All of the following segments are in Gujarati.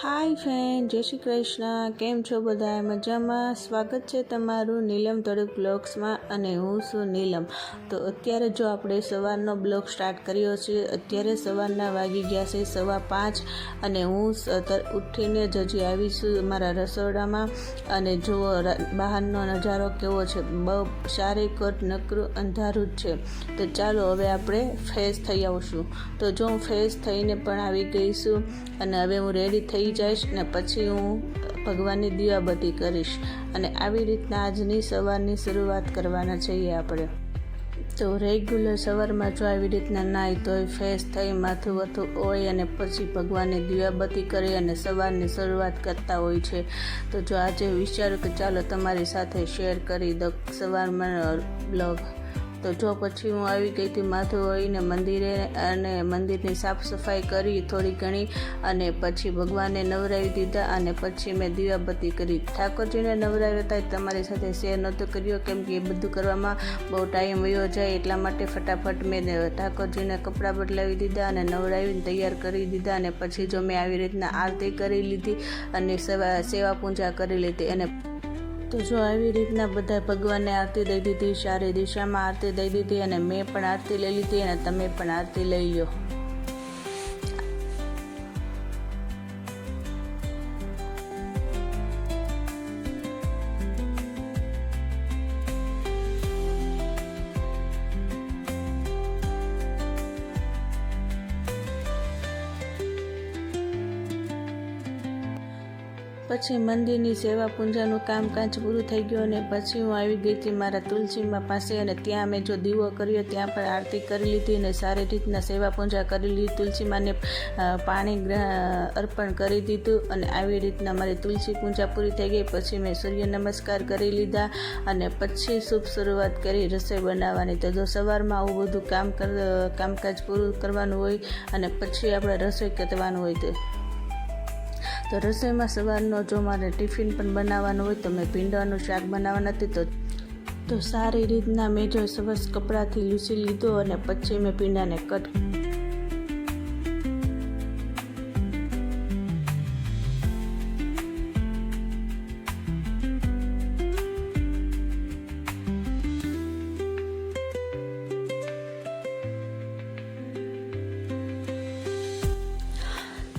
હાય ફ્રેન્ડ, જય શ્રી કૃષ્ણ. કેમ છો બધા? મજામાં? સ્વાગત છે તમારું નીલમ તડક બ્લોગ્સમાં અને હું છું નીલમ. તો અત્યારે જો આપણે સવારનો બ્લોગ સ્ટાર્ટ કર્યો છે. અત્યારે સવારના વાગી ગયા છે 5:15 અને હું ઉઠીને જ હજી આવી છું મારા રસોડામાં. અને જુઓ બહારનો નજારો કેવો છે, બહુ સારી કટ નકરું અંધારું જ છે. તો ચાલો હવે આપણે ફ્રેશ થઈ આવશું. તો જો હું ફ્રેશ થઈને પણ આવી ગઈ છું અને હવે હું રેડી થઈ જઈશ ને પછી હું ભગવાનની દીવાબત્તી કરીશ. અને આવી રીતના આજની સવારની શરૂઆત કરવાના છીએ આપણે. તો રેગ્યુલર સવારમાં જો આવી રીતના નાહી ધોઈ ફ્રેશ થઈ માથું વથું હોય અને પછી ભગવાનની દીવાબત્તી કરી અને સવારની શરૂઆત કરતા હોય છે. તો જો આજે વિચાર્યું કે ચાલો તમારી સાથે શેર કરી દો સવારમાં બ્લોગ. તો જો પછી હું આવી ગઈ હતી માથું વળીને મંદિરે અને મંદિરની સાફ સફાઈ કરી થોડી ઘણી અને પછી ભગવાનને નવરાવી દીધા અને પછી મેં દીવાબત્તી કરી. ઠાકોરજીને નવરાવ્યા હતા તમારી સાથે શેર નહોતો કર્યો કેમ કે એ બધું કરવામાં બહુ ટાઈમ વયો જાય, એટલા માટે ફટાફટ મેં ઠાકોરજીને કપડાં બદલાવી દીધા અને નવરાવીને તૈયાર કરી દીધા. અને પછી જો મેં આવી રીતના આરતી કરી લીધી અને સેવા પૂજા કરી લીધી. અને તો જો આવી રીતના બધા ભગવાનને આરતી દઈ દીધી, સારી દિશામાં આરતી દઈ દીધી અને મેં પણ આરતી લઈ લીધી અને તમે પણ આરતી લઈ લો. પછી મંદિરની સેવા પૂજાનું કામકાજ પૂરું થઈ ગયું અને પછી હું આવી ગઈ હતી મારા તુલસીમાં પાસે અને ત્યાં મેં જો દીવો કર્યો, ત્યાં પણ આરતી કરી લીધી અને સારી રીતના સેવા પૂજા કરી લીધી. તુલસીમાને પાણી અર્પણ કરી દીધું અને આવી રીતના મારી તુલસી પૂજા પૂરી થઈ ગઈ. પછી મેં સૂર્ય નમસ્કાર કરી લીધા અને પછી શુભ શરૂઆત કરી રસોઈ બનાવવાની. તો જો સવારમાં આવું બધું કામકાજ પૂરું કરવાનું હોય અને પછી આપણે રસોઈ કરવાનું હોય તો રસોઈમાં સવારનો જો મારે ટિફિન પણ બનાવવાનું હોય તો મેં ભીંડાનું શાક બનાવવાનું હતું. તો સારી રીતના મેં જો સરસ કપડાથી લૂછી લીધો અને પછી મેં ભીંડાને કટ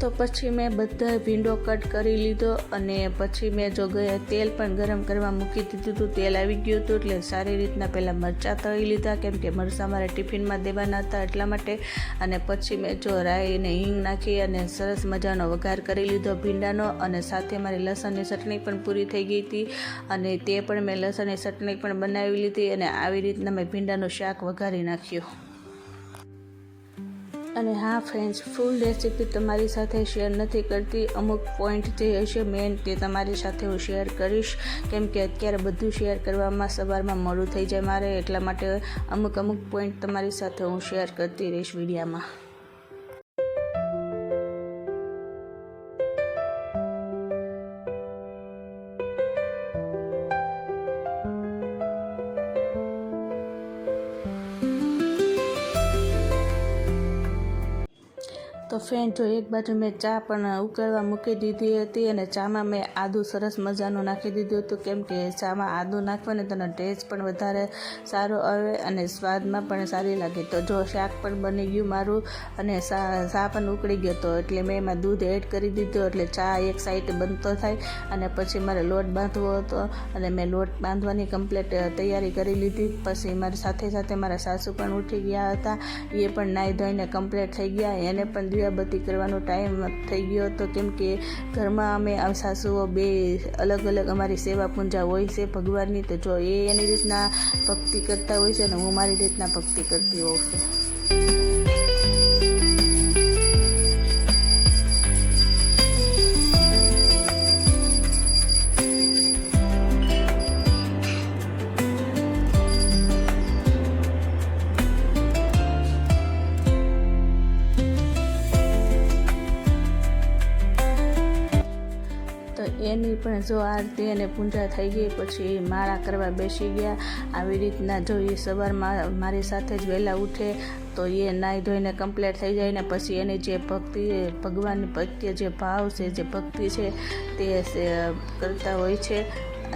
તો પછી મેં બધા ભીંડો કટ કરી લીધો અને પછી મેં જો તેલ પણ ગરમ કરવા મૂકી દીધું હતું. તેલ આવી ગયું હતું એટલે સારી રીતના પહેલાં મરચાં તળી લીધા કેમ કે મરચાં મારે ટિફિનમાં દેવાના હતા એટલા માટે. અને પછી મેં જો રાઈ અને હિંગ નાખી અને સરસ મજાનો વઘાર કરી લીધો ભીંડાનો. અને સાથે મારી લસણની ચટણી પણ પૂરી થઈ ગઈ હતી અને તે પણ મેં લસણની ચટણી પણ બનાવી લીધી અને આવી રીતના મેં ભીંડાનું શાક વઘારી નાખ્યું. અને હા ફ્રેન્ડ્સ, ફૂલ રેસીપી તમારી સાથે શેર નથી કરતી. અમુક પોઈન્ટ જે હશે મેન તે તમારી સાથે હું શેર કરીશ કેમ કે અત્યારે બધું શેર કરવામાં સવારમાં મોડું થઈ જાય મારે, એટલા માટે અમુક પોઈન્ટ તમારી સાથે હું શેર કરતી રહીશ વિડીયામાં. તો ફ્રેન્ડ જો એક બાજુ મેં ચા પણ ઉકળવા મૂકી દીધી હતી અને ચામાં મેં આદું સરસ મજાનું નાખી દીધું હતું કેમ કે ચામાં આદું નાખવાને તેનો ટેસ્ટ પણ વધારે સારો આવે અને સ્વાદમાં પણ સારી લાગે. તો જો શાક પણ બની ગયું મારું અને ચા પણ ઉકળી ગયો હતો એટલે મેં એમાં દૂધ એડ કરી દીધું એટલે ચા એક સાઈડ બનતો થાય. અને પછી મારે લોટ બાંધવો હતો અને મેં લોટ બાંધવાની કમ્પ્લીટ તૈયારી કરી લીધી. પછી મારી સાથે મારા સાસુ પણ ઉઠી ગયા હતા, એ પણ નાહી ધોઈને કમ્પ્લીટ થઈ ગયા, એને પણ દીવાબત્તી કરવાનો ટાઈમ થઈ ગયો હતો, કેમ કે ઘરમાં અમે સાસુઓ બે અલગ અલગ અમારી સેવા પૂજા હોય છે ભગવાનની. તો જો એ એની રીતના ભક્તિ કરતા હોય છે ને હું મારી રીતના ભક્તિ કરતી હોઉં છું. એની પણ જો આરતી અને પૂજા થઈ ગઈ પછી માળા કરવા બેસી ગયા. આવી રીતના જો એ સવારમાં મારી સાથે જ વહેલા ઉઠે તો એ નાહી ધોઈને કમ્પ્લીટ થઈ જાય ને પછી એની જે ભક્તિ ભગવાન પ્રત્યે જે ભાવ છે, જે ભક્તિ છે તે કરતા હોય છે.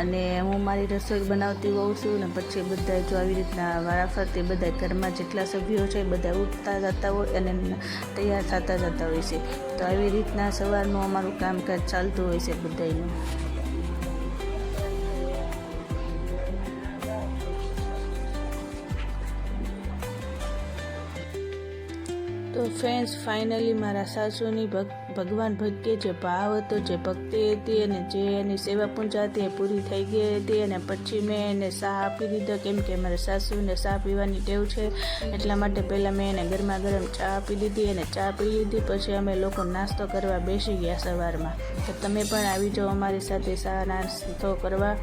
અને હું મારી રસોઈ બનાવતી હોઉં છું ને પછી બધા જો આવી રીતના વારાફરતી બધા ઘરમાં જેટલા સભ્યો છે બધા ઉઠતા જતા હોય અને તૈયાર થતા જતા હોય છે. તો આવી રીતના સવારનું અમારું કામકાજ ચાલતું હોય છે બધાનું. તો ફ્રેન્ડ્સ, ફાઇનલી મારા સાસુની ભગવાન ભક્તિએ જે ભાવ હતો, જે ભક્તિ હતી અને જે એની સેવા પૂજા હતી એ પૂરી થઈ ગઈ હતી. અને પછી મેં એને ચા આપી દીધો, કેમ કે મારા સાસુને ચા પીવાની ટેવ છે, એટલા માટે પહેલાં મેં એને ગરમા ગરમ ચા આપી દીધી. અને ચા પી લીધી પછી અમે લોકો નાસ્તો કરવા બેસી ગયા સવારમાં. તો તમે પણ આવી જાઓ અમારી સાથે ચા નાસ્તો કરવા.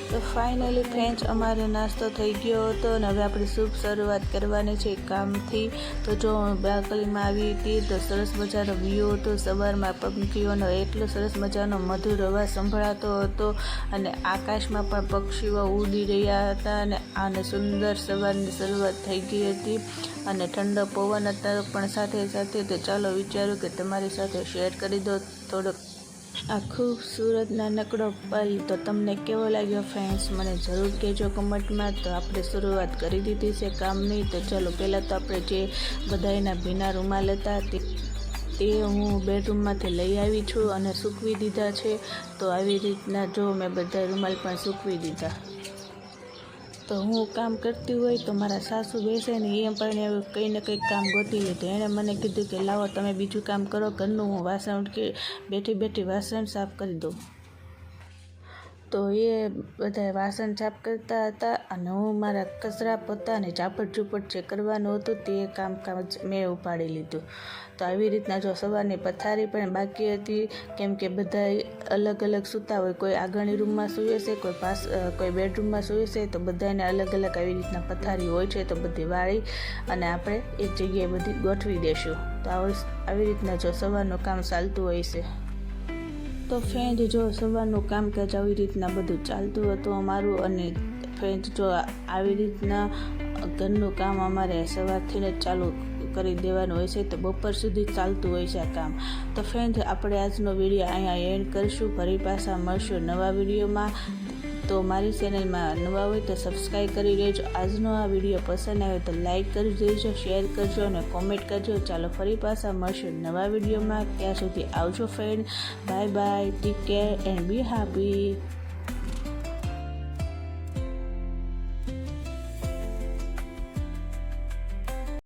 તો ફાઇનલી ફ્રેન્ડ્સ, અમારો નાસ્તો થઈ ગયો હતો અને હવે આપણે શુભ શરૂઆત કરવાની છે કામથી. તો જો બાલ્કનીમાં આવી હતી તો સરસ મજાનો વ્યૂ હતો. સવારમાં પંખીઓનો એટલો સરસ મજાનો મધુર અવાજ સંભળાતો હતો અને આકાશમાં પણ પક્ષીઓ ઉડી રહ્યા હતા અને સુંદર સવારની શરૂઆત થઈ ગઈ હતી અને ઠંડો પવન હતો પણ સાથે સાથે. તો ચાલો વિચાર્યું કે તમારી સાથે શેર કરી દો થોડોક આ ખૂબસૂરત નાનકડો પલ. તો તમને કેવો લાગ્યો ફ્રેન્ડ્સ, મને જરૂર કહેજો કમેન્ટમાં. તો આપણે શરૂઆત કરી દીધી છે કામની. તો ચાલો પહેલાં તો આપણે જે બધાના ભીના રૂમાલ હતા તે હું બેડરૂમમાંથી લઈ આવી છું અને સૂકવી દીધા છે. તો આવી રીતના જો મેં બધા રૂમાલ પણ સૂકવી દીધા. તો હું કામ કરતી હોય તો મારા સાસુ બેસે ને એ પણ એવું કંઈ ને કંઈક કામ ગોતી લીધું. એણે મને કીધું કે લાવો તમે બીજું કામ કરો ઘરનું, હું વાસણ કે બેઠી બેઠી વાસણ સાફ કરી દઉં. તો એ બધા વાસણ સાફ કરતા હતા અને હું મારા કચરા પોતા અને ઝાપટ ઝૂપટ જે કરવાનું હતું તે કામકાજ મેં ઉપાડી લીધું. તો આવી રીતના જો સવારની પથારી પણ બાકી હતી, કેમ કે બધા અલગ અલગ સૂતા હોય. કોઈ આગળની રૂમમાં સૂવે છે, કોઈ બેડરૂમમાં સૂવે છે. તો બધાને અલગ અલગ આવી રીતના પથારી હોય છે. તો બધી વાળી અને આપણે એક જગ્યાએ બધી ગોઠવી દઈશું. તો આવી રીતના જો સવારનું કામ ચાલતું હોય છે. તો ફ્રેન્ડ, જો સવારનું કામકાજ આવી રીતના બધું ચાલતું હતું અમારું. અને ફ્રેન્ડ, જો આવી રીતના ઘરનું કામ અમારે સવારથી જ ચાલુ કરી દેવાનું હોય છે. તો બપોર સુધી ચાલતું હોય છે આ કામ. તો ફ્રેન્ડ, આપણે આજનો વિડીયો અહીંયા એન્ડ કરીશું. ફરી પાછા મળશું નવા વિડીયોમાં. તો મારી ચેનલમાં નવા હોય તો સબસ્ક્રાઈબ કરી લેજો. આજનો આ વિડીયો પસંદ આવે તો લાઈક કરી દેજો, શેર કરજો અને કોમેન્ટ કરજો. ચાલો ફરી પાછા મળશું નવા વિડીયોમાં. ત્યાં સુધી આવજો friend. Bye bye, take care and B happy.